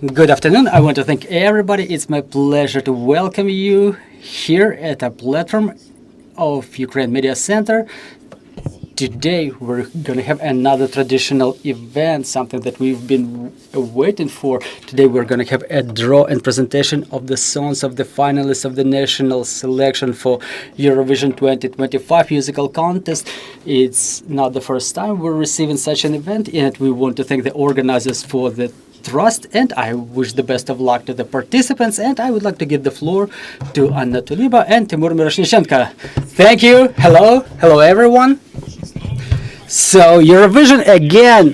Good afternoon. I want to thank everybody. It's my pleasure to welcome you here at a platform of Ukraine Media Center. Today we're going to have another traditional event, something that we've been waiting for. Today we're going to have a draw and presentation of the songs of the finalists of the national selection for Eurovision 2025 musical contest. It's not the first time we're receiving such an event, and we want to thank the organizers for the trust, and I wish the best of luck to the participants, and I would like to give the floor to Anna Tulieva and Timur Miroshnychenko. Thank you. Hello everyone. So Eurovision again,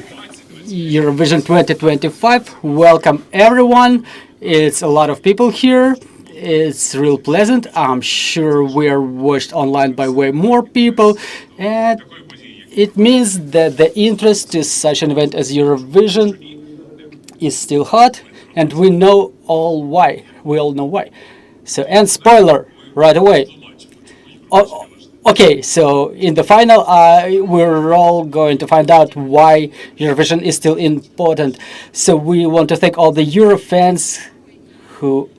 Eurovision 2025. Welcome everyone. It's a lot of people here. It's real pleasant. I'm sure we are watched online by way more people, and it means that the interest to such an event as Eurovision is still hot, and we know all why. We all know why. So, and spoiler right away. Okay, so in the final, we're all going to find out why Eurovision is still important. So we want to thank all the Euro fans who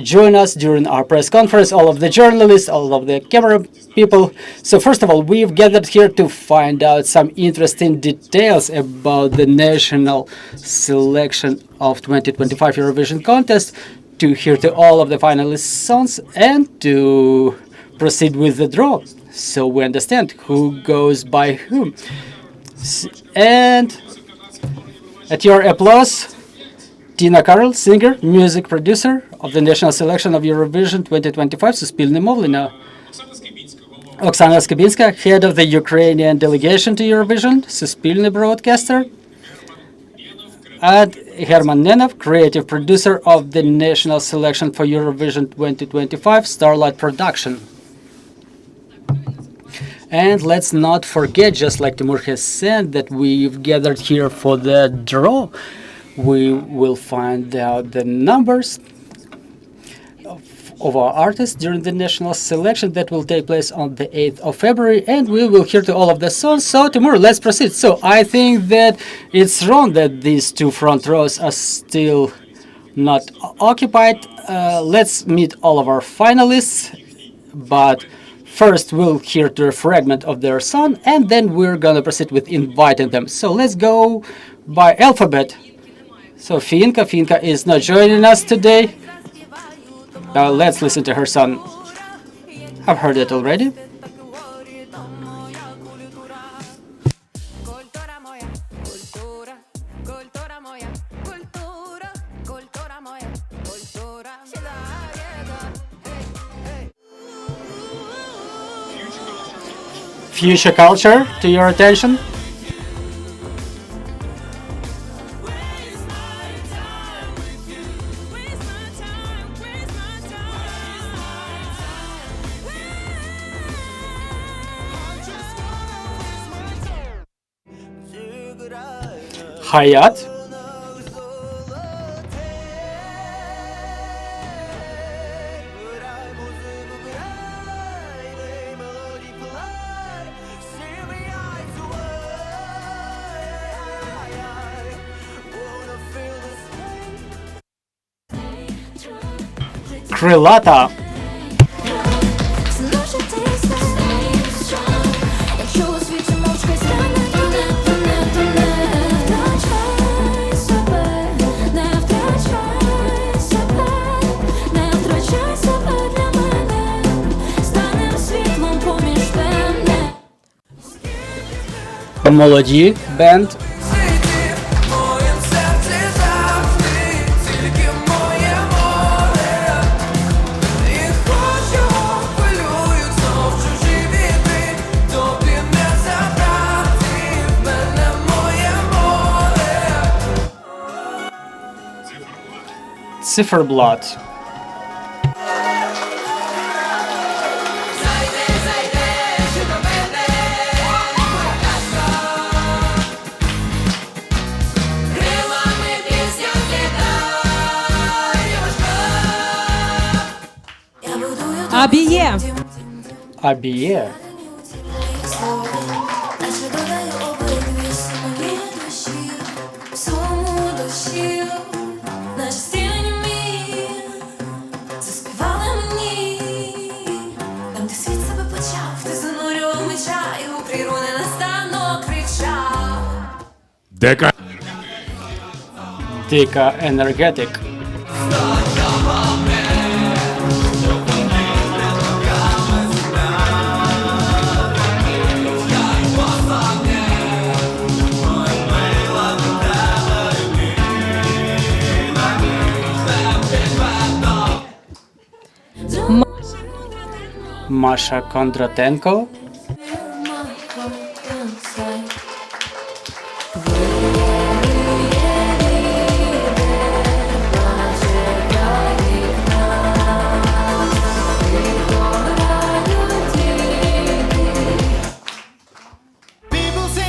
join us during our press conference, all of the journalists, all of the camera people. So first of all, we've gathered here to find out some interesting details about the national selection of 2025 Eurovision contest, to hear to all of the finalist songs, and to proceed with the draw, so we understand who goes by whom. And at your applause, Karol, singer, music producer of the national selection of Eurovision 2025, Suspilne Movlennia. Oksana Skybinska, head of the Ukrainian delegation to Eurovision, Suspilne broadcaster. And Herman Nenov, creative producer of the national selection for Eurovision 2025, STARLIGHT PRODUCTION. And let's not forget, just like Timur has said, that we've gathered here for the draw. We will find out the numbers of our artists during the national selection that will take place on the 8th of February, and we will hear to all of the songs. So Timur, let's proceed. So I think that it's wrong that these two front rows are still not occupied. Let's meet all of our finalists, but first we'll hear to a fragment of their song, and then we're gonna proceed with inviting them. So let's go by alphabet. So Finka is not joining us today. Let's listen to her song. I've heard it already. Future culture to your attention. Hayat. Krylata. Молоді бенд. Циферблат. Абіє. Абіє. Dika energetic. Masha Kondratenko.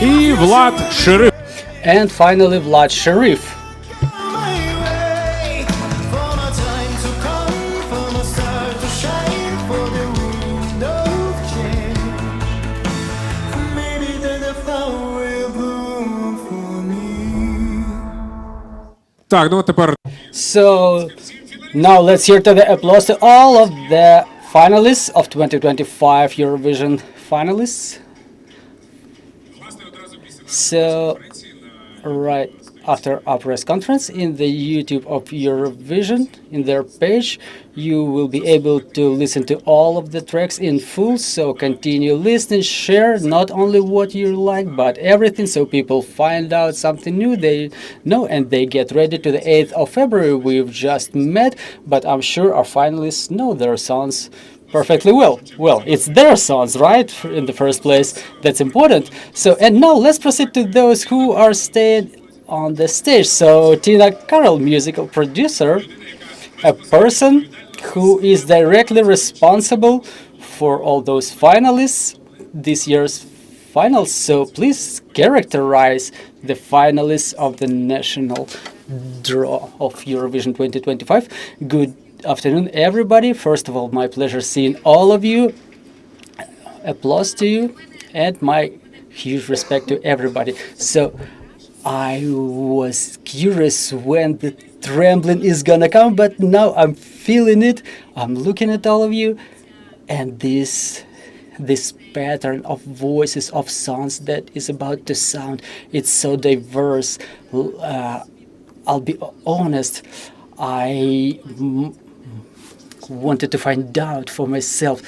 І Влад Шериф. And finally Vlad Sharif. Так, ну тепер So now let's hear to the applause to all of the finalists of 2025 Eurovision finalists. So right after our press conference in the YouTube of Eurovision, in their page, you will be able to listen to all of the tracks in full. So continue listening, share not only what you like, but everything, so people find out something new they know and they get ready to the 8th of February. We've just met, but I'm sure our finalists know their songs perfectly well. Well, it's their songs, right? In the first place, that's important. So, and now let's proceed to those who are staying on the stage. So, Tina Karol, musical producer, a person who is directly responsible for all those finalists this year's finals. So, please characterize the finalists of the national draw of Eurovision 2025. Good afternoon, everybody. First of all, my pleasure seeing all of you. Applause to you, and my huge respect to everybody. So I was curious when the trembling is gonna come, but now I'm feeling it. I'm looking at all of you, and this pattern of voices, of sounds that is about to sound, it's so diverse. I'll be honest, I wanted to find out for myself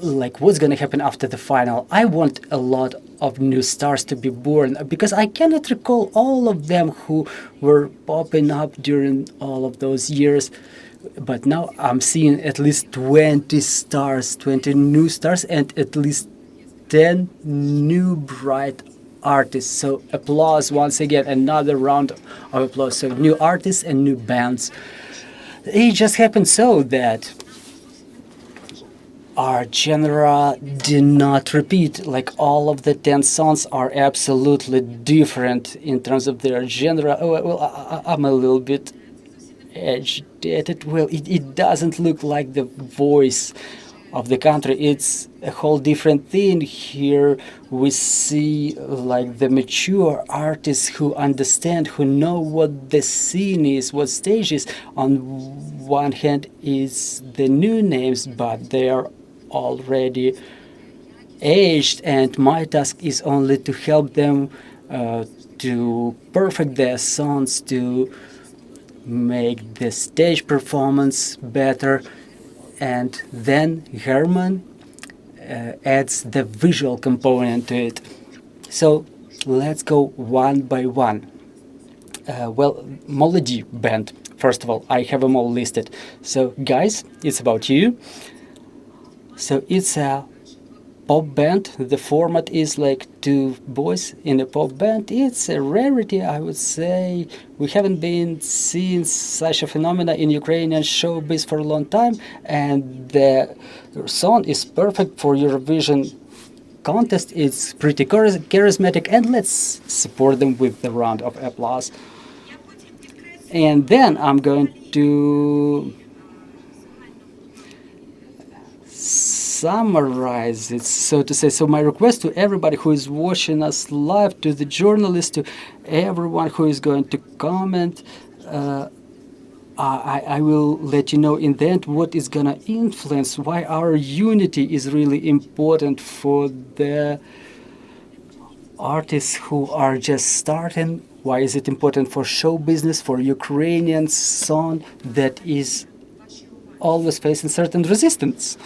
like what's gonna happen after the final. I want a lot of new stars to be born because I cannot recall all of them who were popping up during all of those years, but now I'm seeing at least 20 stars, 20 new stars, and at least 10 new bright artists. So applause once again, another round of applause. So new artists and new bands. It just happened so that our genre did not repeat. Like all of the 10 songs are absolutely different in terms of their genre. Oh, well, I'm a little bit agitated. Well, it doesn't look like the voice of the country. It's a whole different thing. Here we see like the mature artists who understand, who know what the scene is, what stage is. On one hand is the new names, but they are already aged, and my task is only to help them to perfect their songs, to make the stage performance better. And then Herman adds the visual component to it. So let's go one by one. Well, Melody Band, first of all, I have them all listed. So guys, it's about you. So it's a pop band. The format is like two boys in a pop band. It's a rarity, I would say. We haven't been seeing such a phenomena in Ukrainian showbiz for a long time, and the song is perfect for Eurovision contest. It's pretty charismatic, and let's support them with the round of applause. And then I'm going to summarize it, so to say. So my request to everybody who is watching us live, to the journalists, to everyone who is going to comment, I will let you know in the end what is going to influence, why our unity is really important for the artists who are just starting. Why is it important for show business, for Ukrainian song that is always facing certain resistance?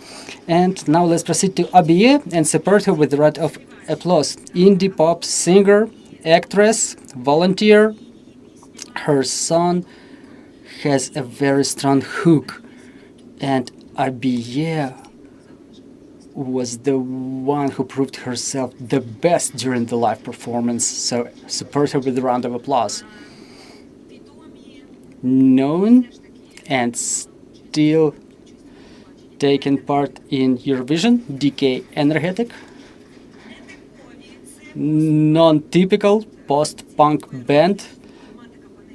And now let's proceed to Abiye and support her with the round of applause. Indie pop singer, actress, volunteer. Her song has a very strong hook, and Abiye was the one who proved herself the best during the live performance, so support her with a round of applause. Known and still taking part in Eurovision, DK Energetic, non-typical post-punk band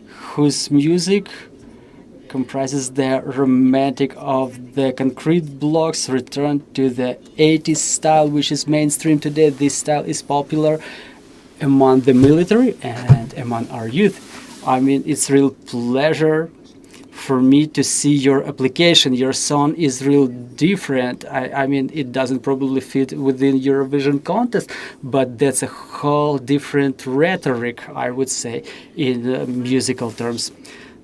whose music comprises the romantic of the concrete blocks return to the 80s style, which is mainstream today. This style is popular among the military and among our youth. I mean, it's real pleasure for me to see your application. Your song is real different. I mean, it doesn't probably fit within Eurovision contest, but that's a whole different rhetoric, I would say, in musical terms.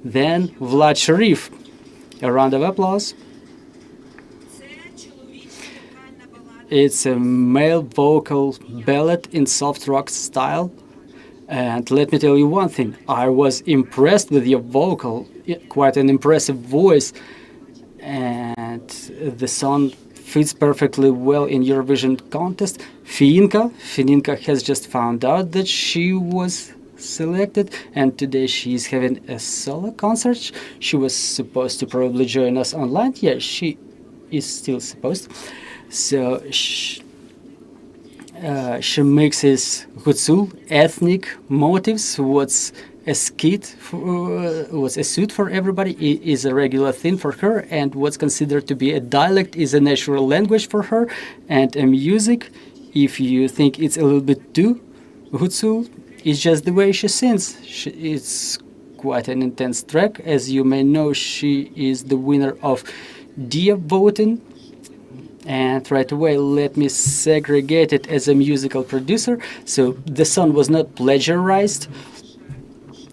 Then Vlad Sharif, a round of applause. It's a male vocal ballad in soft rock style. And let me tell you one thing, I was impressed with your vocal, quite an impressive voice, and the song fits perfectly well in Eurovision contest. Fininka has just found out that she was selected, and today she's having a solo concert. She was supposed to probably join us online. Yeah, she is still supposed. So she mixes Hutzul ethnic motives. What's a suit for everybody is a regular thing for her, and what's considered to be a dialect is a natural language for her. And a music, if you think it's a little bit too Hutzul, it's just the way she sings. It's quite an intense track. As you may know, she is the winner of Dia voting. And right away, let me segregate it as a musical producer. So the song was not plagiarized.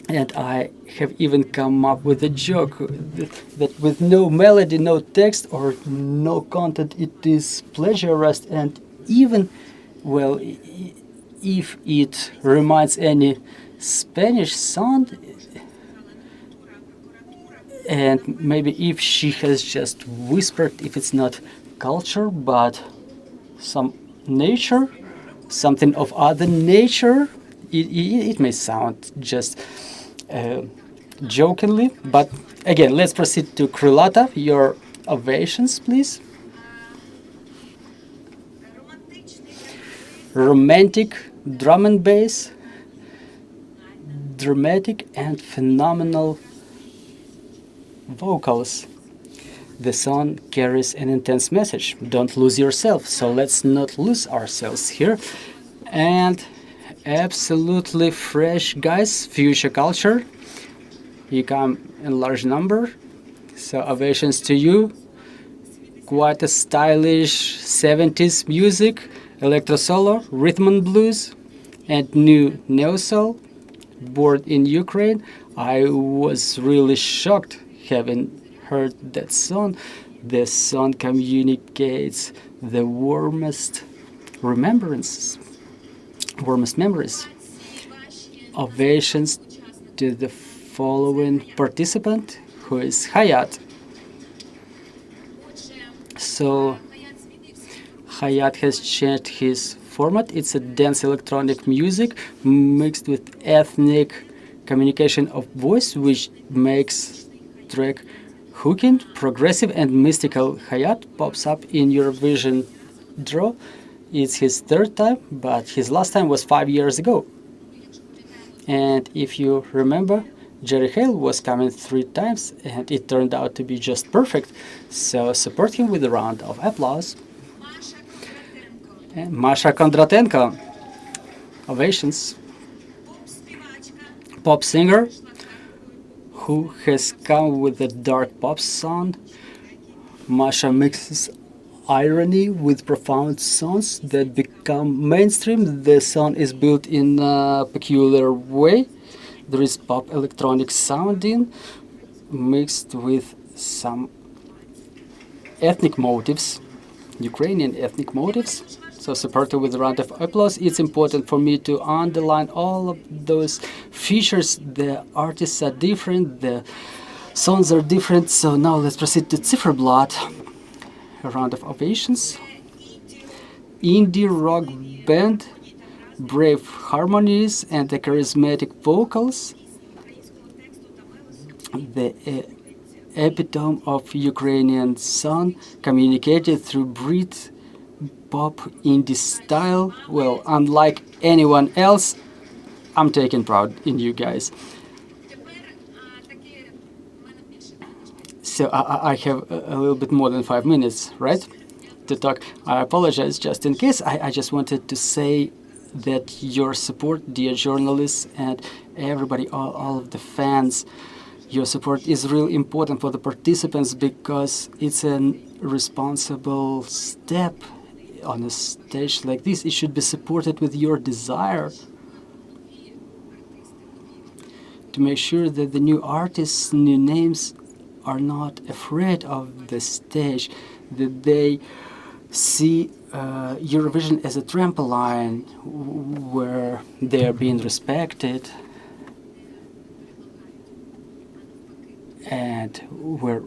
And I have even come up with a joke that with no melody, no text, or no content, it is plagiarized. And even, well, if it reminds any Spanish song, and maybe if she has just whispered, if it's not culture but some nature, something of other nature, it may sound just jokingly. But again, let's proceed to Krylata. Your ovations, please. Romantic drum and bass, dramatic and phenomenal vocals. The song carries an intense message. Don't lose yourself. So let's not lose ourselves here. And absolutely fresh guys, future culture. You come in large number. So ovations to you. Quite a stylish 70s music. Electro solo, rhythm and blues, and new neo soul, born in Ukraine. I was really shocked having heard that song. The song communicates the warmest memories. Ovations to the following participant, who is Hayat. So Hayat has changed his format. It's a dance electronic music mixed with ethnic communication of voice, which makes track hooking, progressive and mystical. Hayat pops up in Eurovision draw. It's his third time, but his last time was 5 years ago. And if you remember, Jerry Hale was coming 3 times, and it turned out to be just perfect. So support him with a round of applause. And Masha Kondratenko, ovations. Pop singer who has come with a dark pop sound. Masha mixes irony with profound songs that become mainstream. The song is built in a peculiar way. There is pop electronic sounding mixed with some ethnic motives, Ukrainian ethnic motives. So supported with a round of applause. It's important for me to underline all of those features. The artists are different, the songs are different. So now let's proceed to Zifferblatt. A round of ovations. Indie rock band, brave harmonies and the charismatic vocals. The epitome of Ukrainian song communicated through Brit pop indie style. Well, unlike anyone else, I'm taking pride in you guys. So I have a little bit more than 5 minutes, right, to talk. I apologize just in case. I just wanted to say that your support, dear journalists and everybody, all of the fans, your support is really important for the participants because it's a responsible step on a stage like this. It should be supported with your desire to make sure that the new artists, new names are not afraid of the stage, that they see Eurovision as a trampoline where they are being respected and where,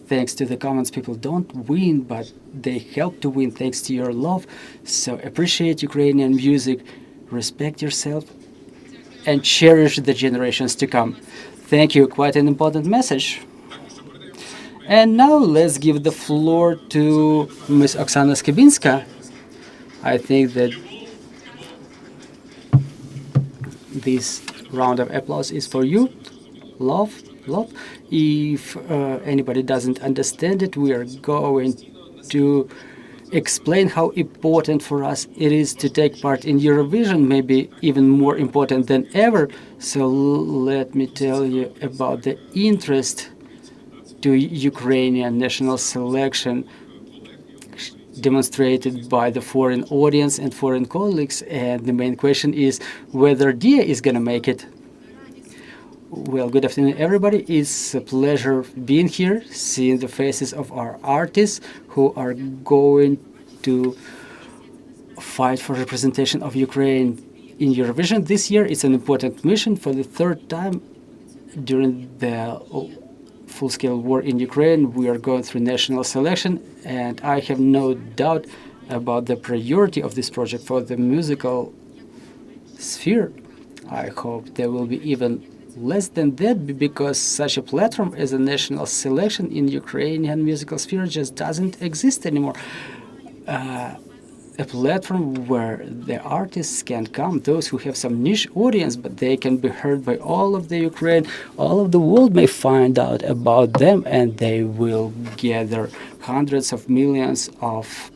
thanks to the comments, people don't win, but they help to win thanks to your love. So appreciate Ukrainian music, respect yourself, and cherish the generations to come. Thank you. Quite an important message. And now let's give the floor to Ms. Oksana Skybinska. I think that this round of applause is for you. Love. If anybody doesn't understand it, we are going to explain how important for us it is to take part in Eurovision, maybe even more important than ever. So let me tell you about the interest to Ukrainian national selection demonstrated by the foreign audience and foreign colleagues. And the main question is whether Dia is going to make it. Well, good afternoon, everybody. It's a pleasure being here, seeing the faces of our artists who are going to fight for representation of Ukraine in Eurovision. This year, it's an important mission. For the third time during the full-scale war in Ukraine, we are going through national selection, and I have no doubt about the priority of this project for the musical sphere. I hope there will be even less than that, because such a platform as a national selection in Ukrainian musical sphere just doesn't exist anymore. A platform where the artists can come, those who have some niche audience, but they can be heard by all of the Ukraine, all of the world may find out about them, and they will gather hundreds of millions of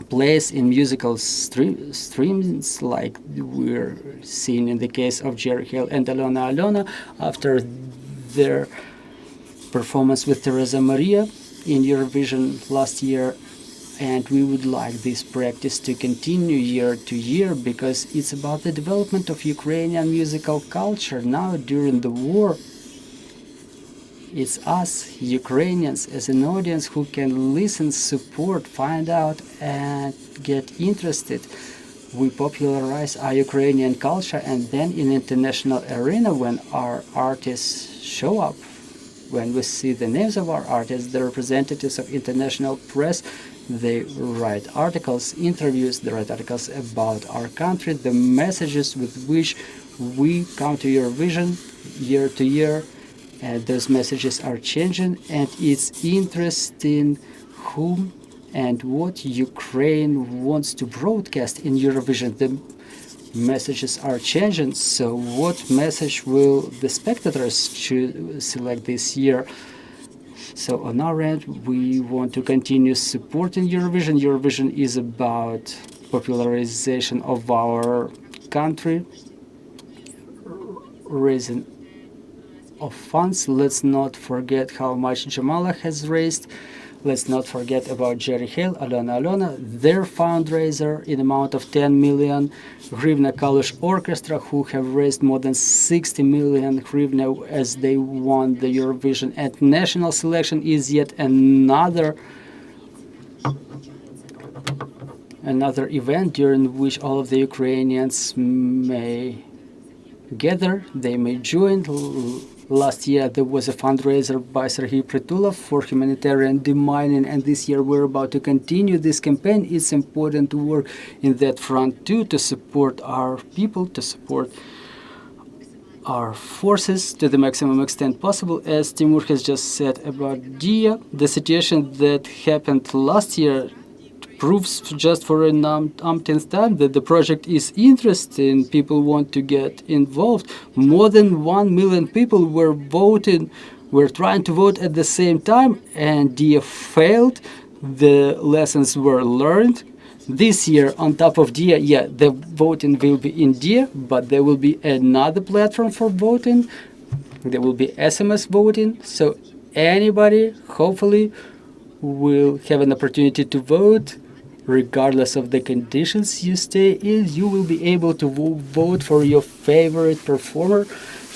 plays in musical streams, like we're seeing in the case of Jerry Hill and Alona after their performance with Teresa Maria in Eurovision last year. And we would like this practice to continue year to year, because it's about the development of Ukrainian musical culture now during the war. It's us, Ukrainians, as an audience who can listen, support, find out, and get interested. We popularize our Ukrainian culture, and then in international arena, when our artists show up, when we see the names of our artists, the representatives of international press, they write articles, interviews, they write articles about our country, the messages with which we come to Eurovision year to year. And those messages are changing, and it's interesting whom and what Ukraine wants to broadcast in Eurovision. The messages are changing, so what message will the spectators select this year? So on our end, we want to continue supporting Eurovision. Eurovision is about popularization of our country, raising of funds. Let's not forget how much Jamala has raised Let's not forget about Jerry Hale, Alona, their fundraiser in amount of 10 million hryvnia, Kalush Orchestra, who have raised more than 60 million hryvnia as they won the Eurovision. And national selection is yet another event during which all of the Ukrainians may gather, they may join. Last year there was a fundraiser by Serhiy Prytulov for humanitarian demining, and this year we're about to continue this campaign. It's important to work in that front too, to support our people, to support our forces to the maximum extent possible. As Timur has just said about DIA, the situation that happened last year proves just for an umpteenth time that the project is interesting. People want to get involved. More than 1 million people were trying to vote at the same time, and DIA failed. The lessons were learned. This year, on top of DIA, the voting will be in DIA, but there will be another platform for voting. There will be SMS voting, so anybody, hopefully, will have an opportunity to vote. Regardless of the conditions you stay in, you will be able to vote for your favorite performer.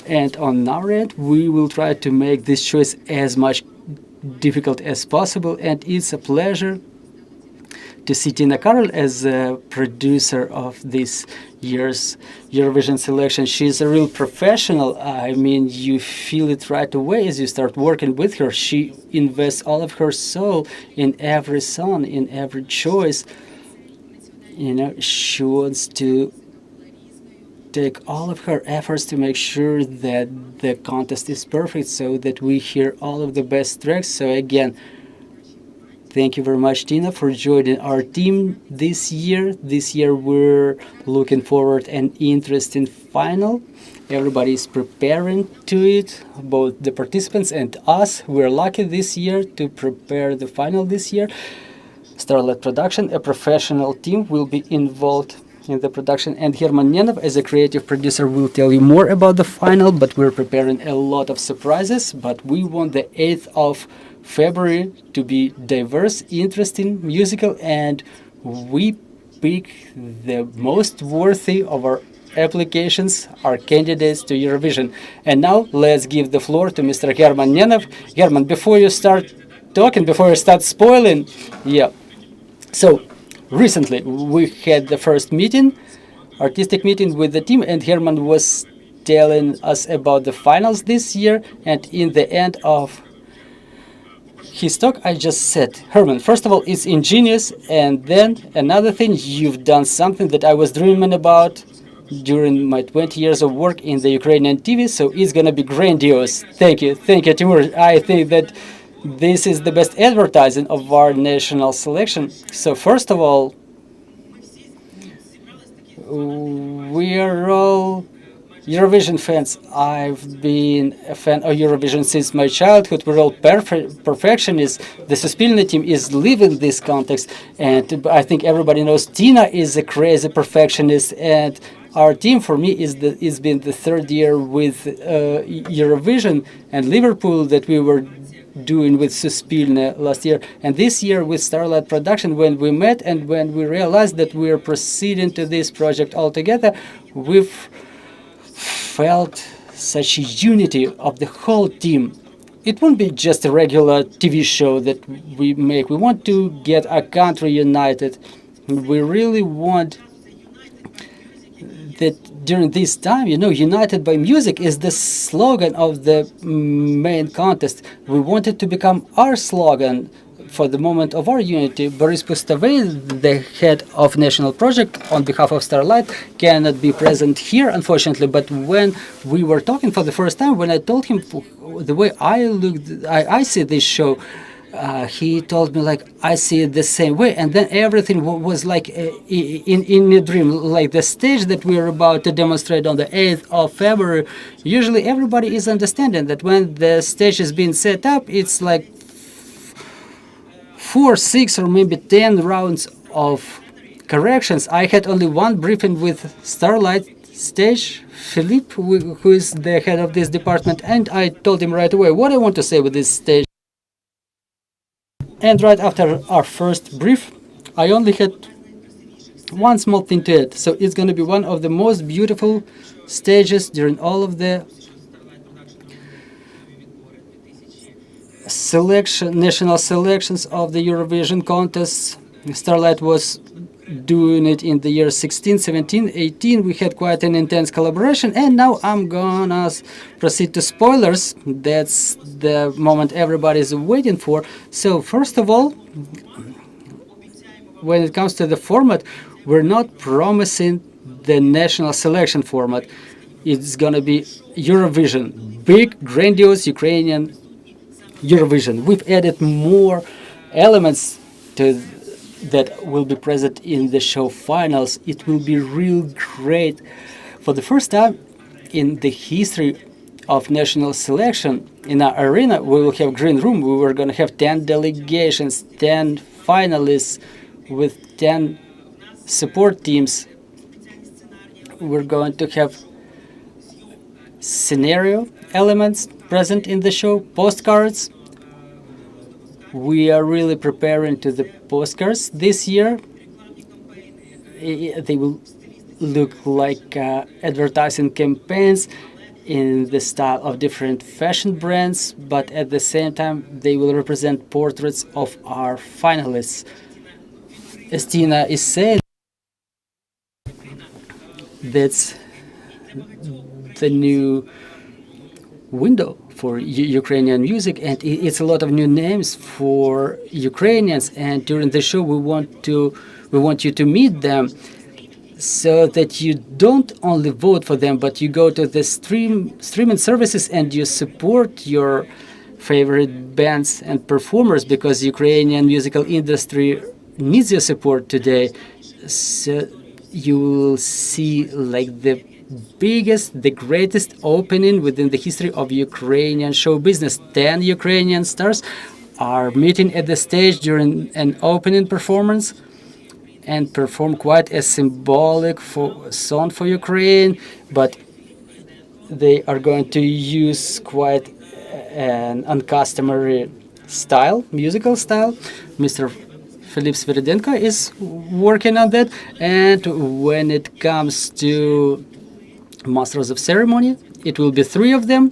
And on our end, we will try to make this choice as much difficult as possible. And it's a pleasure to see Karol as a producer of this year's Eurovision selection. She's a real professional. I mean, you feel it right away as you start working with her. She invests all of her soul in every song, in every choice. You know, she wants to take all of her efforts to make sure that the contest is perfect so that we hear all of the best tracks. So again, thank you very much, Tina, for joining our team this year. This year we're looking forward an interesting final. Everybody is preparing to it, both the participants and us. We're lucky this year to prepare the final this year. STARLIGHT Production, a professional team, will be involved in the production, and Herman Nenov, as a creative producer, will tell you more about the final, but we're preparing a lot of surprises. But we want the 8th of February to be diverse, interesting, musical, and we pick the most worthy of our applications, our candidates to Eurovision. And now let's give the floor to Mr. Herman Nenov. Herman, before you start talking, before you start spoiling, so recently we had the first meeting, artistic meeting with the team, and Herman was telling us about the finals this year, and in the end of his talk, I just said, Herman, first of all, it's ingenious, and then another thing, you've done something that I was dreaming about during my 20 years of work in the Ukrainian TV, so it's gonna be grandiose. Thank you, Timur. I think that this is the best advertising of our national selection. So first of all, we are all Eurovision fans. I've been a fan of Eurovision since my childhood. We're all perfectionists. The Suspilne team is living this context, and I think everybody knows Tina is a crazy perfectionist, and our team, for me, is been the third year with Eurovision, and Liverpool that we were doing with Suspilne last year, and this year with STARLIGHT Production. When we met and when we realized that we are proceeding to this project all together, we've felt such a unity of the whole team. It won't be just a regular TV show that we make. We want to get our country united. We really want that during this time, you know, united by music is the slogan of the main contest. We want it to become our slogan for the moment of our unity. Boris Pustavey, the head of national project on behalf of STARLIGHT, cannot be present here, unfortunately, but when we were talking for the first time, when I told him the way I see this show, he told me, like, I see it the same way, and then everything was like in a dream, like the stage that we are about to demonstrate on the 8th of February. Usually everybody is understanding that when the stage is being set up, it's like 4, 6, or maybe 10 rounds of corrections. I had only one briefing with STARLIGHT stage, Philippe, who is the head of this department, and I told him right away what I want to say with this stage. And right after our first brief, I only had one small thing to add. So it's going to be one of the most beautiful stages during all of the national selections of the Eurovision contest. Starlight was doing it in the year 16, 17, 18. We had quite an intense collaboration, and now I'm gonna proceed to spoilers. That's the moment everybody's waiting for. So first of all, when it comes to the format, we're not promising the national selection format. It's gonna be Eurovision, big, grandiose Ukrainian Eurovision. We've added more elements to that will be present in the show finals. It will be real great. For the first time in the history of national selection in our arena, we will have green room. We were going to have 10 delegations, 10 finalists with 10 support teams. We're going to have scenario elements present in the show, postcards. We are really preparing to the postcards this year. They will look like advertising campaigns in the style of different fashion brands, but at the same time they will represent portraits of our finalists. As Tina is saying, that's the new window for Ukrainian music, and it's a lot of new names for Ukrainians. And during the show, we want you to meet them, so that you don't only vote for them, but you go to the streaming services and you support your favorite bands and performers, because Ukrainian musical industry needs your support today. So you will see like the biggest, the greatest opening within the history of Ukrainian show business. 10 Ukrainian stars are meeting at the stage during an opening performance and perform quite a symbolic song for Ukraine, but they are going to use quite an uncustomary style, musical style. Mr. Philip Sviridenko is working on that. And when it comes to Masters of Ceremony, it will be 3 of them.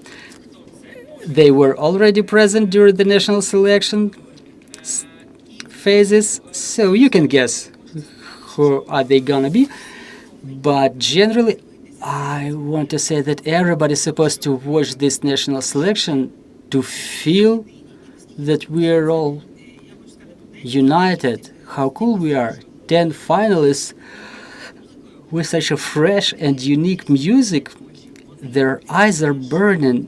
They were already present during the national selection phases, so you can guess who are they gonna be. But generally, I want to say that everybody's supposed to watch this national selection to feel that we are all united. How cool we are. 10 finalists with such a fresh and unique music. Their eyes are burning.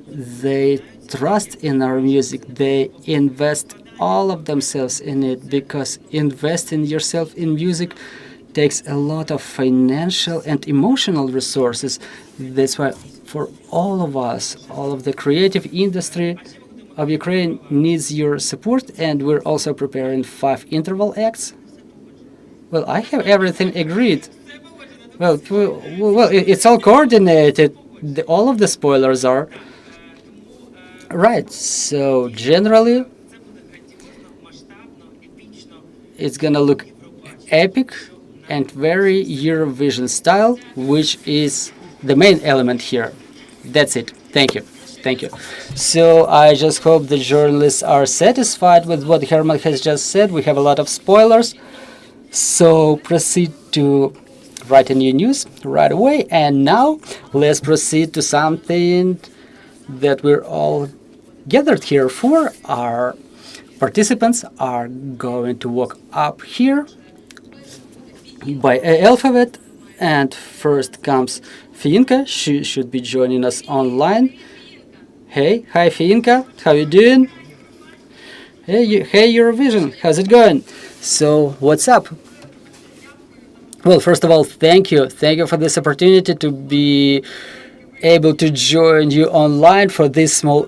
They trust in our music. They invest all of themselves in it, because investing yourself in music takes a lot of financial and emotional resources. That's why for all of us, all of the creative industry of Ukraine needs your support, and we're also preparing 5 interval acts. Well, I have everything agreed. Well, it's all coordinated. All of the spoilers are right. So generally, it's gonna look epic and very Eurovision style, which is the main element here. That's it. Thank you. Thank you. So I just hope the journalists are satisfied with what Herman has just said. We have a lot of spoilers. So proceed to write a new news right away. And now let's proceed to something that we're all gathered here for. Our participants are going to walk up here by alphabet, and first comes Fiinka. She should be joining us online. Hi Fiinka, how you doing? Hey Eurovision, how's it going? So what's up? Well, first of all, thank you for this opportunity to be able to join you online for this small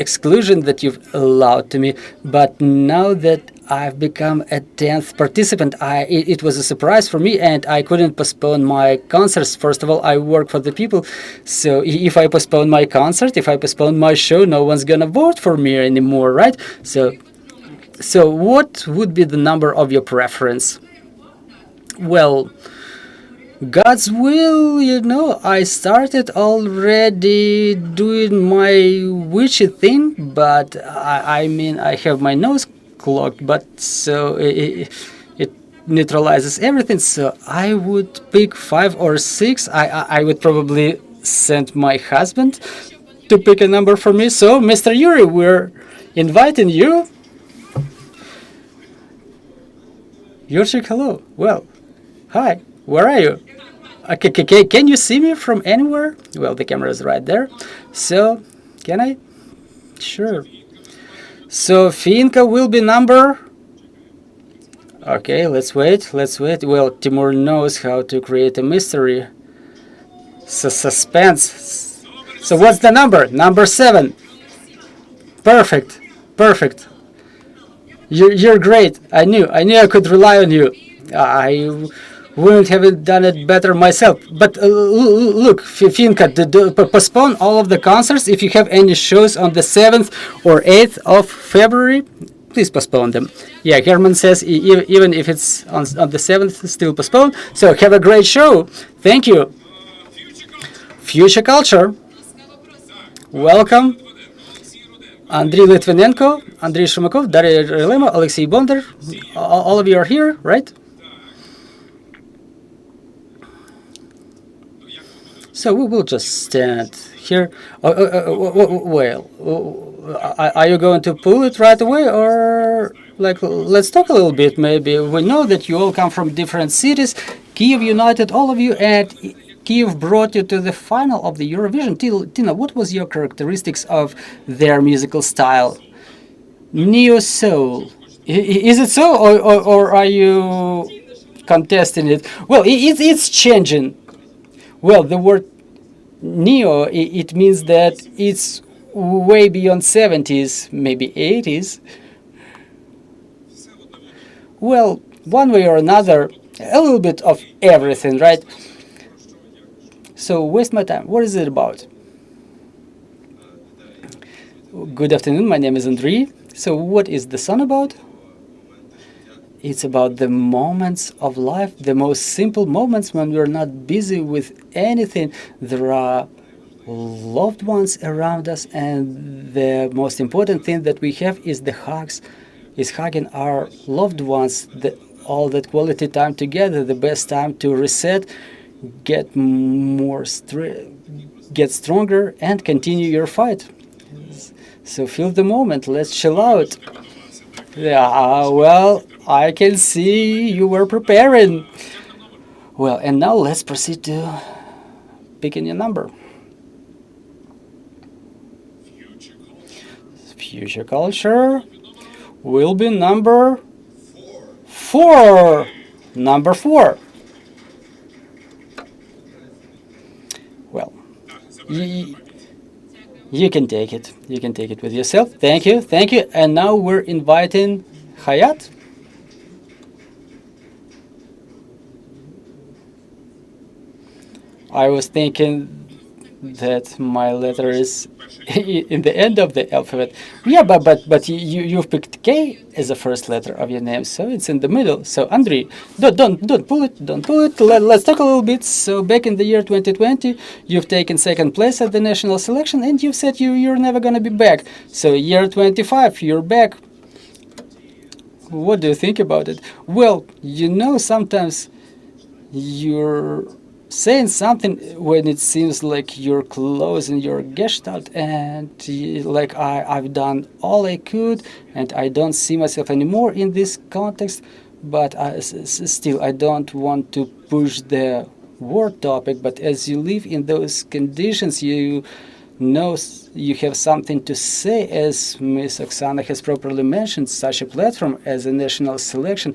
exclusion that you've allowed to me. But now that I've become a 10th participant, it was a surprise for me, and I couldn't postpone my concerts. First of all, I work for the people, so if I postpone my concert, if I postpone my show, no one's gonna vote for me anymore, right? So So what would be the number of your preference? Well, God's will, I started already doing my witchy thing, but I mean, I have my nose clogged, but so it neutralizes everything. So I would pick 5 or 6. I would probably send my husband to pick a number for me. So, Mr. Yuri, we're inviting you. Yurchik, hello. Well, hi. Where are you? Okay, can you see me from anywhere? Well, the camera is right there. So, can I? Sure. So, Finka will be number... Okay, let's wait. Well, Timur knows how to create a mystery. Suspense. So, what's the number? Number 7. Perfect. You're great. I knew I could rely on you. I wouldn't have done it better myself. But look, Finka, postpone all of the concerts. If you have any shows on the 7th or 8th of February, please postpone them. Yeah, Herman says even if it's on the 7th, still postpone. So have a great show. Thank you. Future Culture. Welcome. Andriy Litvinenko, Andriy Shumakov, Daria Relema, Alexei Bonder. All of you are here, right? So we will just stand here. Well, are you going to pull it right away, or let's talk a little bit? Maybe we know that you all come from different cities. Kyiv united all of you, and Kyiv brought you to the final of the Eurovision. Tina, what was your characteristics of their musical style? Neo soul. Is it so, or are you contesting it? Well, it's changing. Well, the word neo, it means that it's way beyond 70s, maybe 80s. Well, one way or another, a little bit of everything, right? So, waste my time. What is it about? Good afternoon, my name is Andriy. So, what is the song about? It's about the moments of life, the most simple moments when we're not busy with anything. There are loved ones around us, and the most important thing that we have is the hugs, is hugging our loved ones, all that quality time together, the best time to reset, get stronger, and continue your fight. So feel the moment. Let's chill out. Yeah, well, I can see you were preparing. Well, and now let's proceed to picking your number. Future Culture will be number 4. Number 4. Well, you can take it. You can take it with yourself. Thank you. And now we're inviting Hayat. I was thinking that my letter is in the end of the alphabet. Yeah, but you've picked K as the first letter of your name, so it's in the middle. So Andriy, don't pull it. Let's talk a little bit. So back in the year 2020, you've taken second place at the national selection, and you've said you're never gonna be back. So year 25, you're back. What do you think about it? Well, sometimes you're saying something when it seems like you're closing your gestalt, and I've done all I could, and I don't see myself anymore in this context, but still I don't want to push the war topic. But as you live in those conditions, you know you have something to say. As Ms. Oksana has properly mentioned, such a platform as a national selection,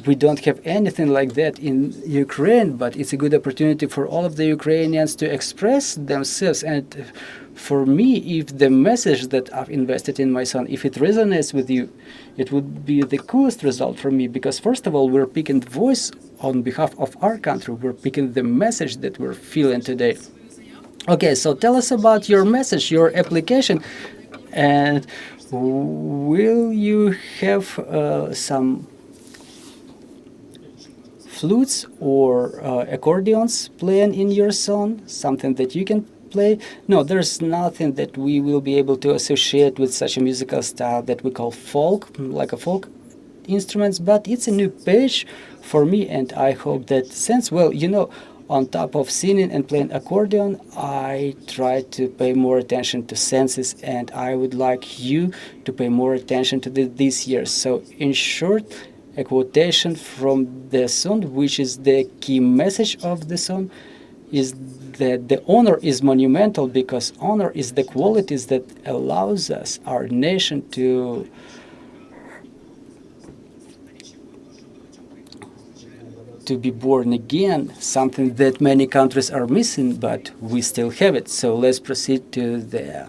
we don't have anything like that in Ukraine, but it's a good opportunity for all of the Ukrainians to express themselves. And for me, if the message that I've invested in my son, if it resonates with you, it would be the coolest result for me, because first of all, we're picking the voice on behalf of our country. We're picking the message that we're feeling today. Okay, so tell us about your message, your application, and Will you have some flutes or accordions playing in your song? Something that you can play? No, there's nothing that we will be able to associate with such a musical style that we call folk, like a folk instruments, but it's a new page for me, and I hope that since, well, on top of singing and playing accordion, I try to pay more attention to senses, and I would like you to pay more attention to this year. So in short, a quotation from the song, which is the key message of the song, is that the honor is monumental, because honor is the qualities that allows us, our nation, to be born again, something that many countries are missing, but we still have it. So let's proceed to the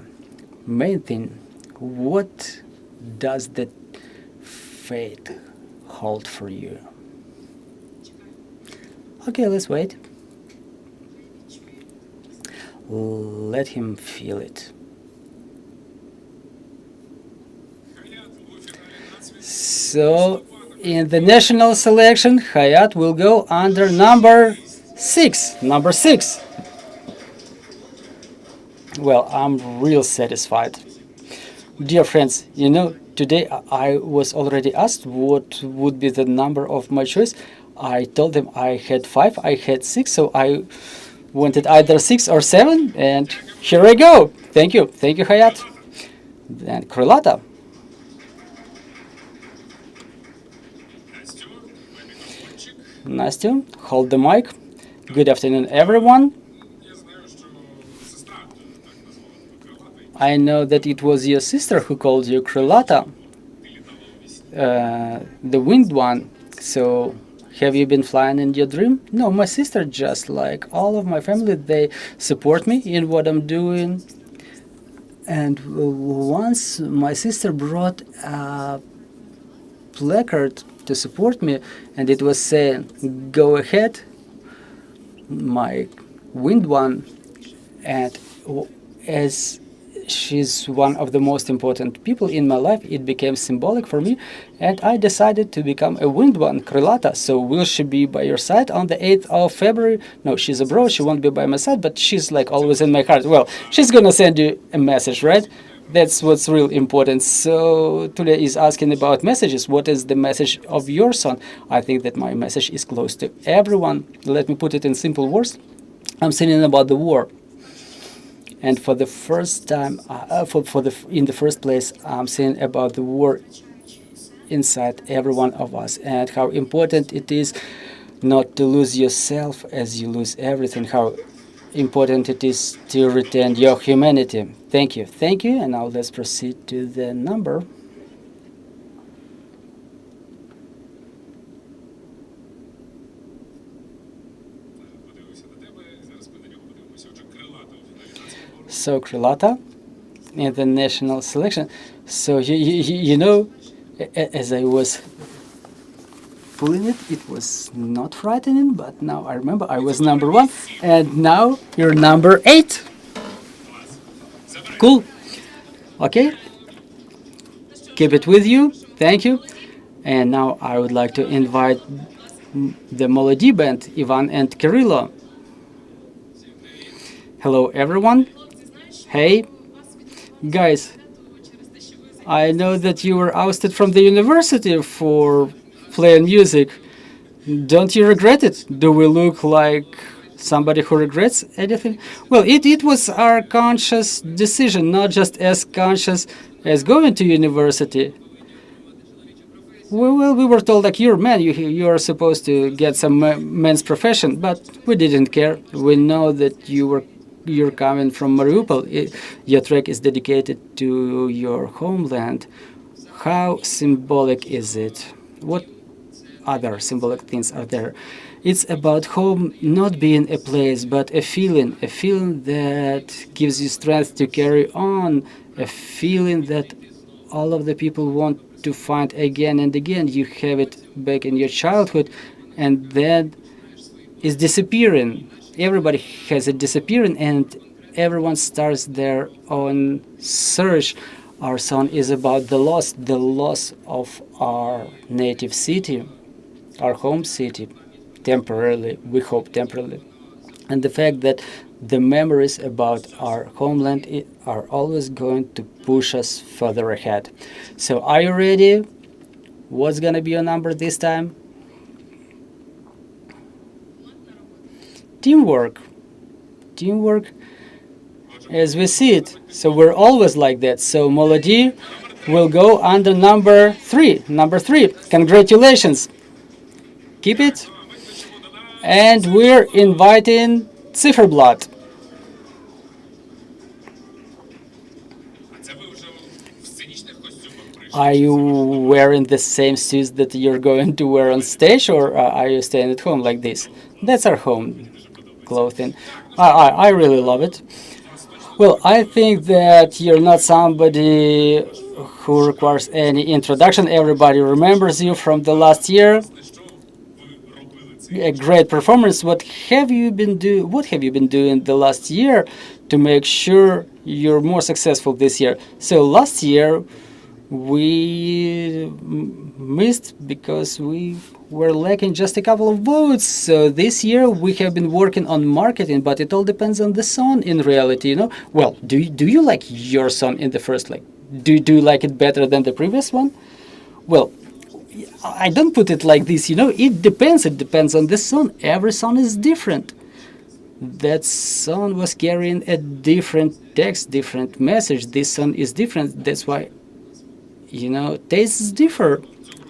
main thing. What does that fate hold for you? Okay, let's wait. Let him feel it. So, in the national selection, Hayat will go under number 6. Number 6. Well, I'm real satisfied. Dear friends, today I was already asked what would be the number of my choice. I told them I had 5, I had 6, so I wanted either 6 or 7, and here I go. Thank you, Hayat. Then Krylata. Настя, hold the mic. Good afternoon, everyone. I know that it was your sister who called you Krylata, the winged one. So, have you been flying in your dream? No, my sister, just like all of my family, they support me in what I'm doing. And once my sister brought a placard to support me, and it was saying, "Go ahead, my winged one." And as she's one of the most important people in my life, it became symbolic for me, and I decided to become a winged one, Krylata. So will she be by your side on the 8th of February? No, she's abroad, she won't be by my side, but she's like always in my heart. Well, she's gonna send you a message, right? That's what's real important. So Tulia is asking about messages. What is the message of your son? I think that my message is close to everyone. Let me put it in simple words. I'm singing about the war. And for the first time, in the first place, I'm saying about the war inside every one of us, and how important it is not to lose yourself as you lose everything, how important it is to retain your humanity. Thank you. And now let's proceed to the number. So Krylata in the national selection. So as I was pulling it, it was not frightening, but now I remember I was number 1, and now you're number 8. Cool. Okay. Keep it with you. Thank you. And now I would like to invite the Melody Band, Ivan and Kirilo. Hello, everyone. Hey, guys, I know that you were ousted from the university for playing music. Don't you regret it? Do we look like somebody who regrets anything? Well, it was our conscious decision, not just as conscious as going to university. Well, we were told, like, you're a man, you are supposed to get some men's profession, but we didn't care. We know that you're coming from Mariupol. Your track is dedicated to your homeland. How symbolic is it? What other symbolic things are there? It's about home not being a place, but a feeling that gives you strength to carry on, a feeling that all of the people want to find again and again. You have it back in your childhood, and then it's disappearing. Everybody has it disappearing, and everyone starts their own search Our song is about the loss of our native city, our home city, temporarily, we hope temporarily. And the fact that the memories about our homeland are always going to push us further ahead. So are you ready? What's gonna be your number this time? Teamwork. Teamwork as we see it. So we're always like that. So Molody will go under number 3. Number 3. Congratulations. Keep it. And we're inviting Zifferblatt. Are you wearing the same suits that you're going to wear on stage, or are you staying at home like this? That's our home clothing. I really love it. Well, I think that you're not somebody who requires any introduction. Everybody remembers you from the last year. A great performance. What have you been doing the last year to make sure you're more successful this year? So last year we missed because we were lacking just a couple of votes. So this year we have been working on marketing, but it all depends on the song in reality, you know. Well, do you like your song in the first leg? Do you like it better than the previous one? Well, I don't put it like this, you know. It depends on the song. Every song is different. That song was carrying a different text, different message. This song is different. That's why, you know, tastes differ.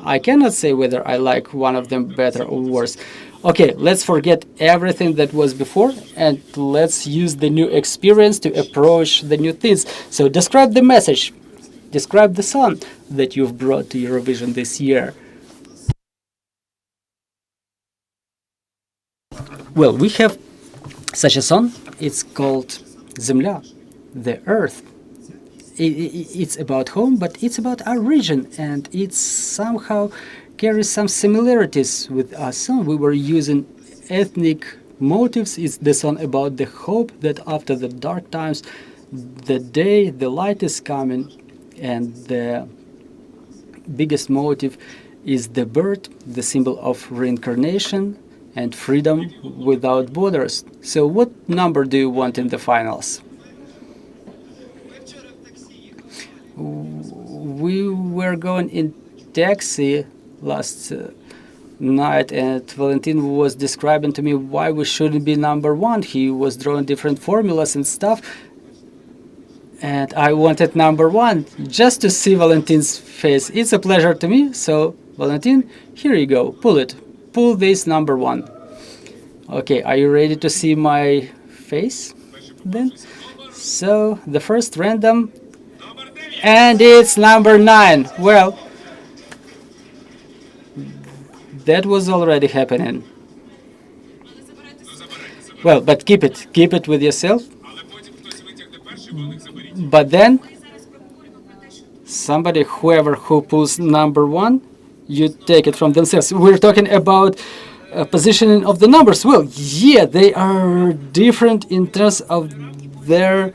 I cannot say whether I like one of them better or worse. Okay, let's forget everything that was before and let's use the new experience to approach the new things. So describe the message. Describe the song that you've brought to Eurovision this year. Well, we have such a song. It's called Zemlya, the earth. It's about home, but it's about our region, and it somehow carries some similarities with our song. We were using ethnic motives. It's the song about the hope that after the dark times, the light is coming, and the biggest motive is the bird, the symbol of reincarnation and freedom without borders. So what number do you want in the finals? We were going in taxi last night, and Valentin was describing to me why we shouldn't be number 1. He was drawing different formulas and stuff, and I wanted number 1 just to see Valentin's face. It's a pleasure to me. So Valentin, here you go. Pull this number 1. Okay, are you ready to see my face then? So the first random, and it's number 9. Well, that was already happening. Well, but keep it with yourself. But then whoever who pulls number 1, you take it from themselves. We're talking about positioning of the numbers. Well, yeah, they are different in terms of their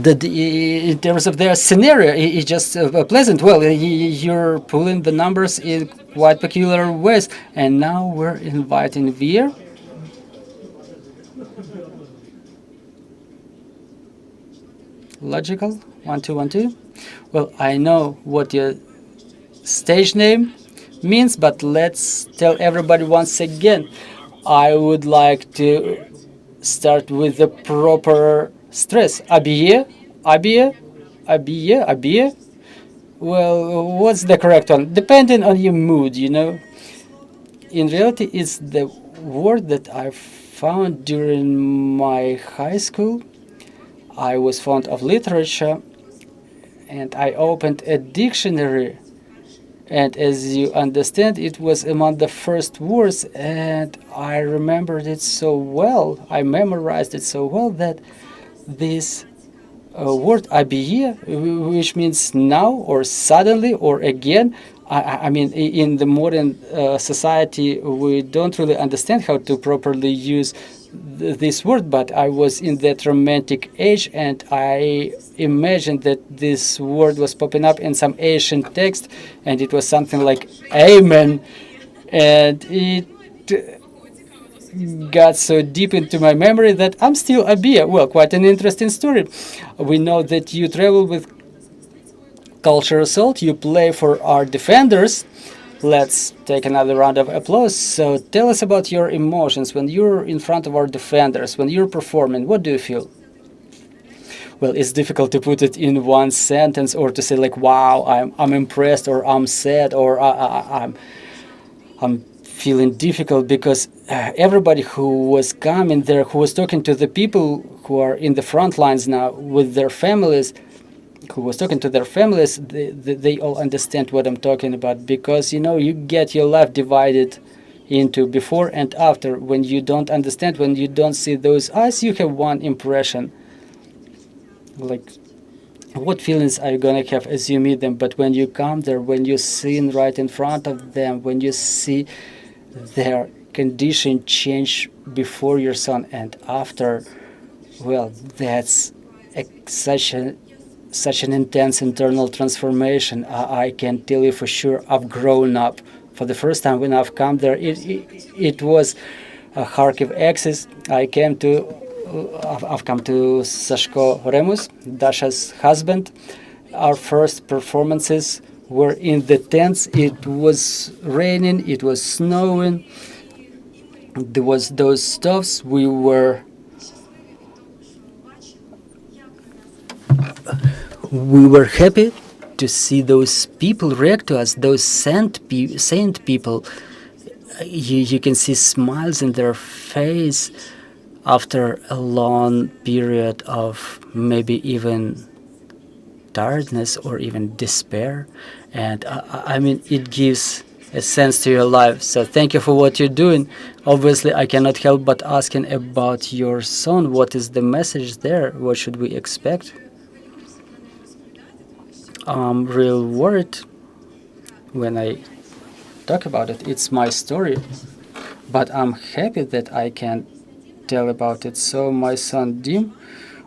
in terms of their scenario. It's just pleasant. Well, you're pulling the numbers in quite peculiar ways. And now we're inviting Veer. Logical. 1 2 1 2. Well, I know what your stage name means, but let's tell everybody once again. I would like to start with the proper stress. Abiye, abiye, abiye, abiye. Well, what's the correct one? Depending on your mood, you know. In reality, it's the word that I found during my high school. I was fond of literature, and I opened a dictionary. And as you understand, it was among the first words, and I remembered it so well. I memorized it so well that this word abiye, which means now or suddenly or again, I mean, in the modern society, we don't really understand how to properly use this word, but I was in that romantic age, and I imagined that this word was popping up in some ancient text, and it was something like "Amen," and it got so deep into my memory that I'm still a beer. Well, quite an interesting story. We know that you travel with Culture Assault, you play for our defenders. Let's take another round of applause. So tell us about your emotions when you're in front of our defenders, when you're performing. What do you feel? Well, it's difficult to put it in one sentence or to say like, wow, I'm impressed, or I'm sad, or I'm feeling difficult, because everybody who was coming there, who was talking to the people who are in the front lines now with their families, who was talking to their families, they all understand what I'm talking about, because you get your life divided into before and after. When you don't understand, when you don't see those eyes, you have one impression. Like, what feelings are you gonna have as you meet them? But when you come there, when you see right in front of them, when you see their condition change before your son and after, well, that's such an intense internal transformation. I can tell you for sure I've grown up. For the first time when I've come there, it was a Kharkiv axis. I've come to Sashko Remus, Dasha's husband. Our first performances were in the tents. It was raining, it was snowing. There was those stuffs. We were happy to see those people react to us, those saint people. You can see smiles in their face after a long period of maybe even tiredness or even despair. And I mean, it gives a sense to your life. So thank you for what you're doing. Obviously, I cannot help but asking about your son. What is the message there? What should we expect? I'm real worried when I talk about it. It's my story, but I'm happy that I can tell about it. So my son Dim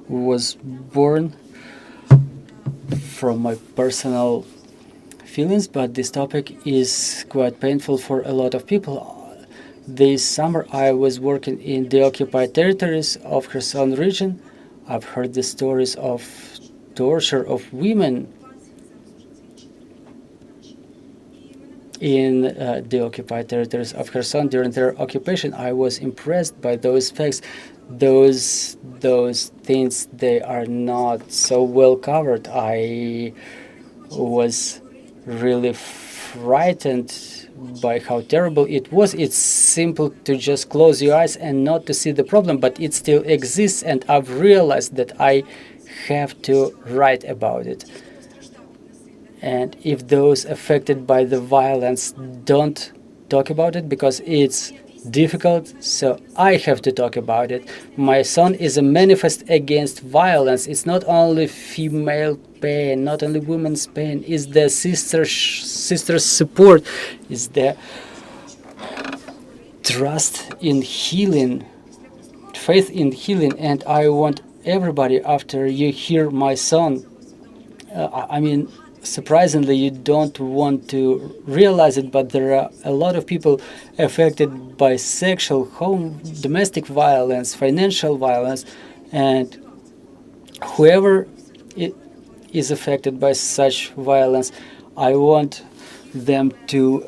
was born from my personal feelings, but this topic is quite painful for a lot of people. This summer I was working in the occupied territories of Kherson region. I've heard the stories of torture of women in the occupied territories of Kherson during their occupation. I was impressed by those facts. Those things, they are not so well covered. I was really frightened by how terrible it was. It's simple to just close your eyes and not to see the problem, but it still exists, and I've realized that I have to write about it. And if those affected by the violence don't talk about it because it's difficult, so I have to talk about it. My son is a manifest against violence. It's not only female pain, not only women's pain, it's the sister's support, it's the trust in healing, faith in healing. And I want everybody, after you hear my son, I mean, surprisingly, you don't want to realize it, but there are a lot of people affected by sexual, domestic violence, financial violence, and whoever is affected by such violence, I want them to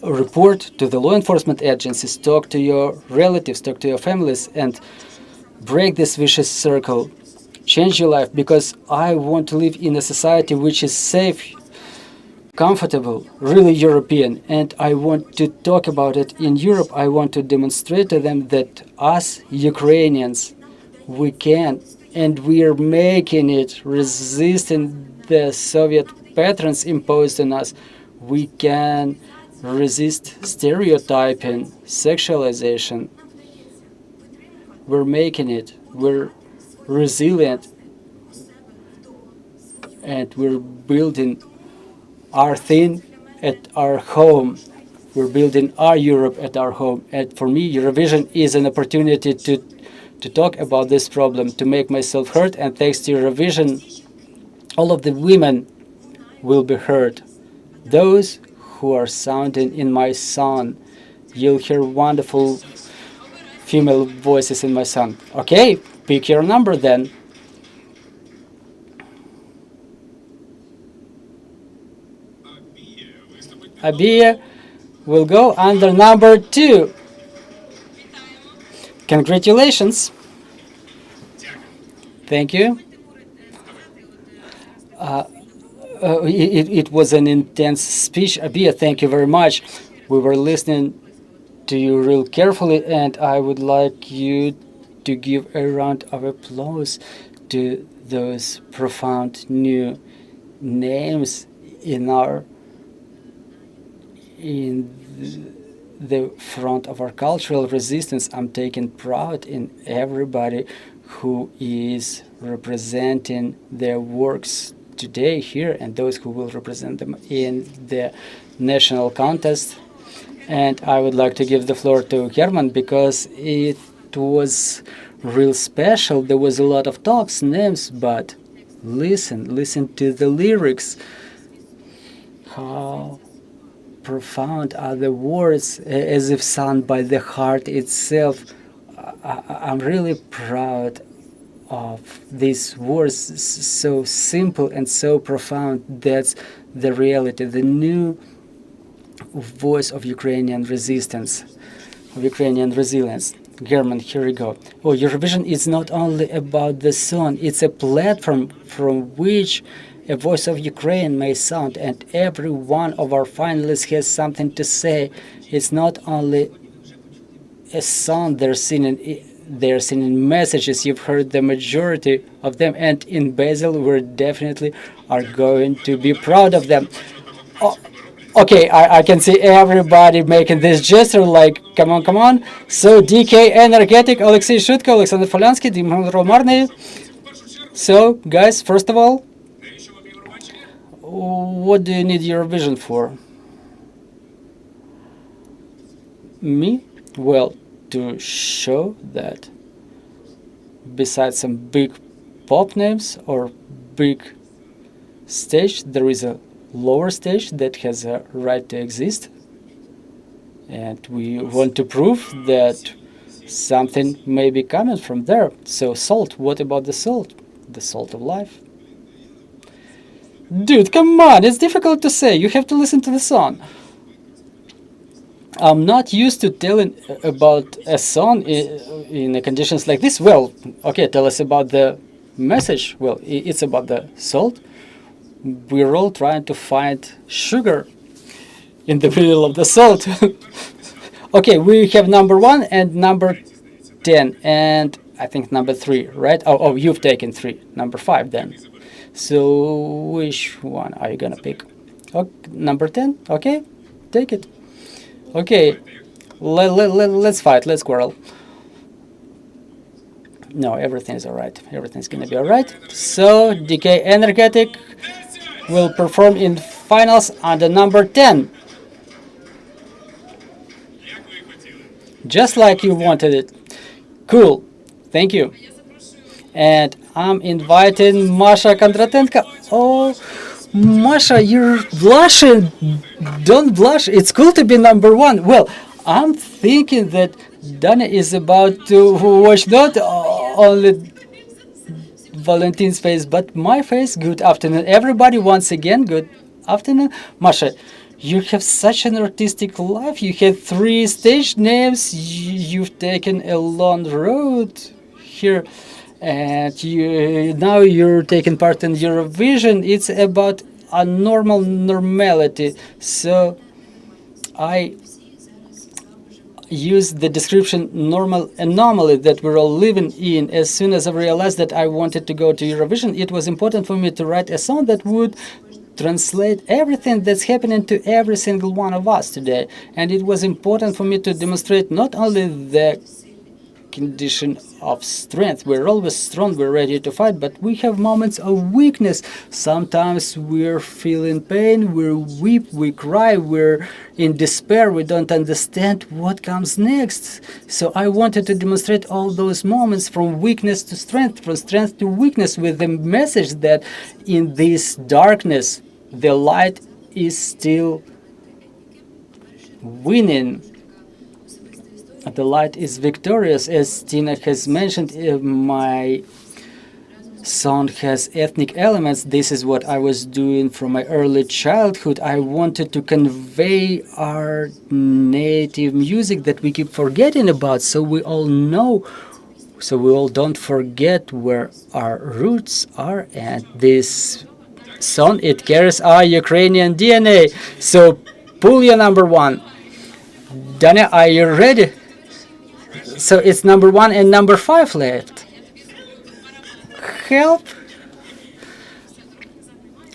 report to the law enforcement agencies, talk to your relatives, talk to your families, and break this vicious circle. Change your life, because I want to live in a society which is safe, comfortable, really European, and I want to talk about it in Europe. I want to demonstrate to them that us Ukrainians, we can, and we are making it, resisting the Soviet patterns imposed on us. We can resist stereotyping, sexualization. We're making it. We're resilient, and we're building our thing at our home. We're building our Europe at our home. And for me, Eurovision is an opportunity to talk about this problem, to make myself heard. And thanks to Eurovision, all of the women will be heard. Those who are sounding in my song, you'll hear wonderful female voices in my song. Okay, pick your number then. Abia will go under number 2. Congratulations. Thank you. It was an intense speech. Abia, thank you very much. We were listening to you real carefully, and I would like you to give a round of applause to those profound new names in the front of our cultural resistance. I'm taking pride in everybody who is representing their works today here, and those who will represent them in the national contest. And I would like to give the floor to Herman, because it was real special. There was a lot of talks, names, but listen to the lyrics. How profound are the words, as if sung by the heart itself. I'm really proud of these words, so simple and so profound. That's the reality, the new voice of Ukrainian resistance, of Ukrainian resilience. Herman, here we go. Oh, Eurovision is not only about the song, it's a platform from which a voice of Ukraine may sound, and every one of our finalists has something to say. It's not only a song they're singing messages. You've heard the majority of them, and in Basel we definitely are going to be proud of them. Oh, okay, I can see everybody making this gesture like, come on. So DK Energetic, Alexei Shutko, Alexander Folansky, Timur Miroshnychenko. So guys, first of all, what do you need Eurovision for? Me? Well, to show that besides some big pop names or big stage, there is a lower stage that has a right to exist. And we want to prove that something may be coming from there. So salt, what about the salt? The salt of life. Dude, come on, it's difficult to say. You have to listen to the song. I'm not used to telling about a song in conditions like this. Well, okay, tell us about the message. Well, it's about the salt. We're all trying to find sugar in the middle of the salt. Okay, we have number 1 and number 10, and I think number 3, right? Oh, you've taken 3. Number 5 then. So which one are you gonna pick? Okay, number 10. Okay, take it. Okay, let's fight. Let's quarrel. No, everything's all right. Everything's gonna be all right. So DK Energetic will perform in finals under number 10. Just like you wanted it. Cool. Thank you. And I'm inviting Masha Kondratenko. Oh, Masha, you're blushing. Don't blush. It's cool to be number 1. Well, I'm thinking that Dana is about to watch not only Valentine's face, but my face. Good afternoon, everybody. Once again, good afternoon. Masha, you have such an artistic life. You had 3 stage names. You've taken a long road here. And now you're taking part in Eurovision. It's about a normality. So I use the description normal anomaly that we're all living in. As soon as I realized that I wanted to go to Eurovision, it was important for me to write a song that would translate everything that's happening to every single one of us today. And it was important for me to demonstrate not only the condition of strength. We're always strong, we're ready to fight, but we have moments of weakness. Sometimes we're feeling pain, we weep, we cry, we're in despair, we don't understand what comes next. So I wanted to demonstrate all those moments from weakness to strength, from strength to weakness, with the message that in this darkness, the light is still winning. The light is victorious. As Tina has mentioned, my song has ethnic elements. This is what I was doing from my early childhood. I wanted to convey our native music that we keep forgetting about, so we all know, so we all don't forget where our roots are. And this song, it carries our Ukrainian DNA. So pull your number one. Dania, are you ready? So it's number 1 and number 5 left. Help.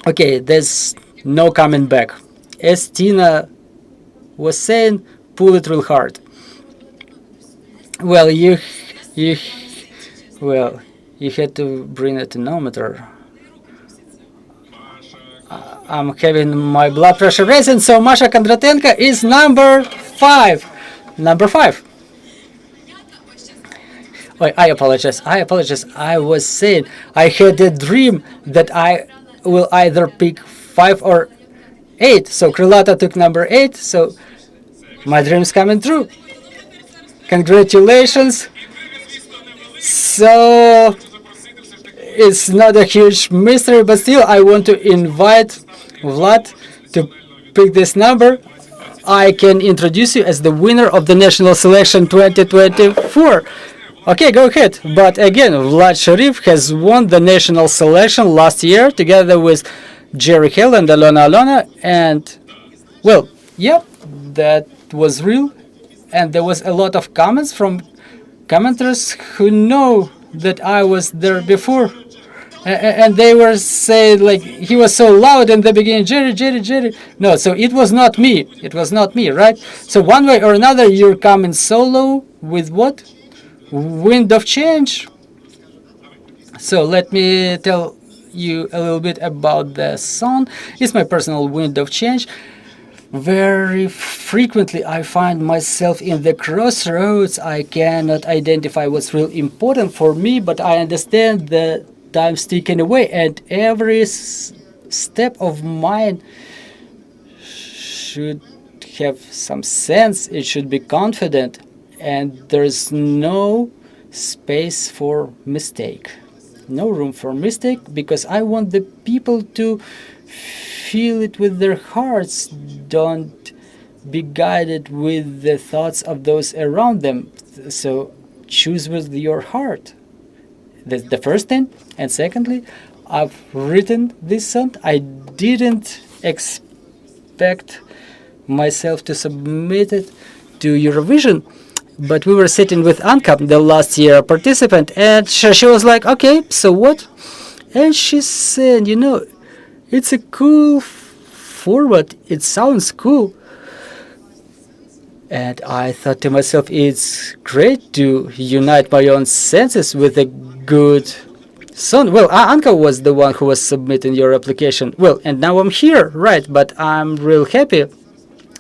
Okay, there's no coming back. As Tina was saying, pull it real hard. Well, you had to bring a tonometer. I'm having my blood pressure raising, so Masha Kondratenko is number 5. Number 5. Oh, I apologize. I was saying I had a dream that I will either pick 5 or 8. So Krylata took number 8. So my dream's coming true. Congratulations. So it's not a huge mystery, but still I want to invite Vlad to pick this number. I can introduce you as the winner of the National Selection 2024. Okay, go ahead. But again, Vlad Sharif has won the national selection last year together with Jerry Hill and Alona. And, well, yeah, that was real. And there was a lot of comments from commenters who know that I was there before. And they were saying, like, he was so loud in the beginning, Jerry. No, so it was not me. It was not me, right? So one way or another, you're coming solo with what? Wind of change. So let me tell you a little bit about the song. It's my personal wind of change. Very frequently I find myself in the crossroads. I cannot identify what's really important for me, but I understand the time's ticking away, and every step of mine should have some sense. It should be confident. And there's no space for mistake, no room for mistake, because I want the people to feel it with their hearts. Don't be guided with the thoughts of those around them. So choose with your heart. That's the first thing. And secondly, I've written this song. I didn't expect myself to submit it to Eurovision. But we were sitting with Anka, the last year participant, and she was like, okay, so what? And she said, you know, it's a cool format, it sounds cool. And I thought to myself, it's great to unite my own senses with a good song. Well, Anka was the one who was submitting your application. Well, and now I'm here, right, but I'm real happy.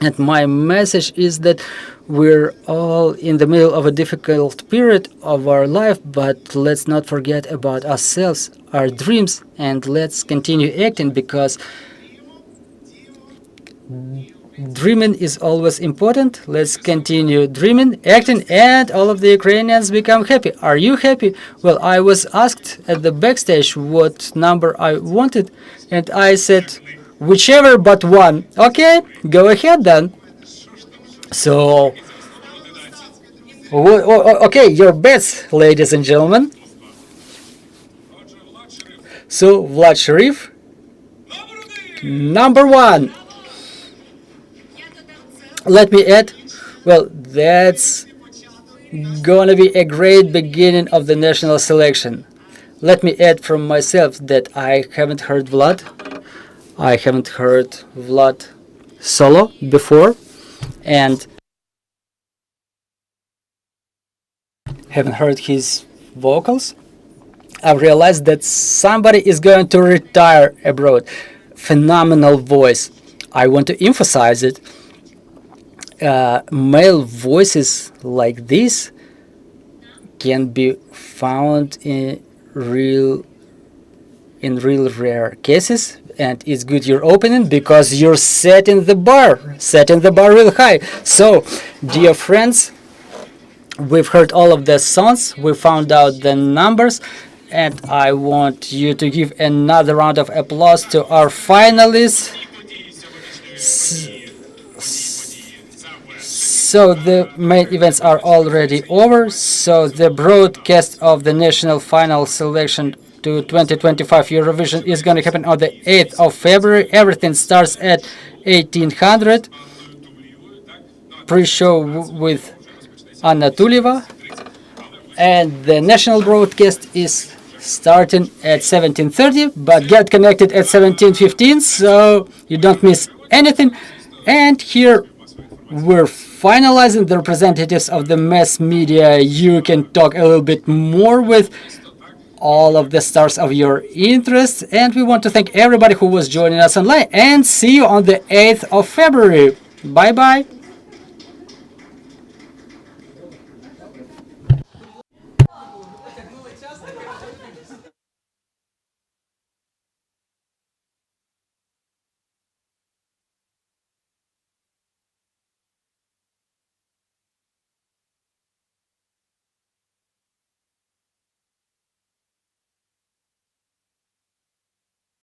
And my message is that we're all in the middle of a difficult period of our life, but let's not forget about ourselves, our dreams, and let's continue acting, because dreaming is always important. Let's continue dreaming, acting, and all of the Ukrainians become happy. Are you happy? Well, I was asked at the backstage what number I wanted, and I said, whichever but one. Okay, go ahead then. So, okay, your bets, ladies and gentlemen. So, Vlad Sharif, number 1. Let me add, well, that's gonna be a great beginning of the national selection. Let me add from myself that I haven't heard Vlad. I haven't heard Vlad solo before, and haven't heard his vocals, I realized that somebody is going to retire abroad. Phenomenal voice. I want to emphasize it. Male voices like this can be found in real rare cases, and it's good you're opening because you're setting the bar real high. So, dear friends, we've heard all of the songs, we found out the numbers, and I want you to give another round of applause to our finalists. So the main events are already over. So the broadcast of the national final selection to 2025 Eurovision is going to happen on the 8th of February. Everything starts at 1800. Pre-show with Anna Tulieva. And the national broadcast is starting at 17:30, but get connected at 17:15 so you don't miss anything. And here we're finalizing the representatives of the mass media. You can talk a little bit more with all of the stars of your interest. And we want to thank everybody who was joining us online, and see you on the 8th of February. Bye bye.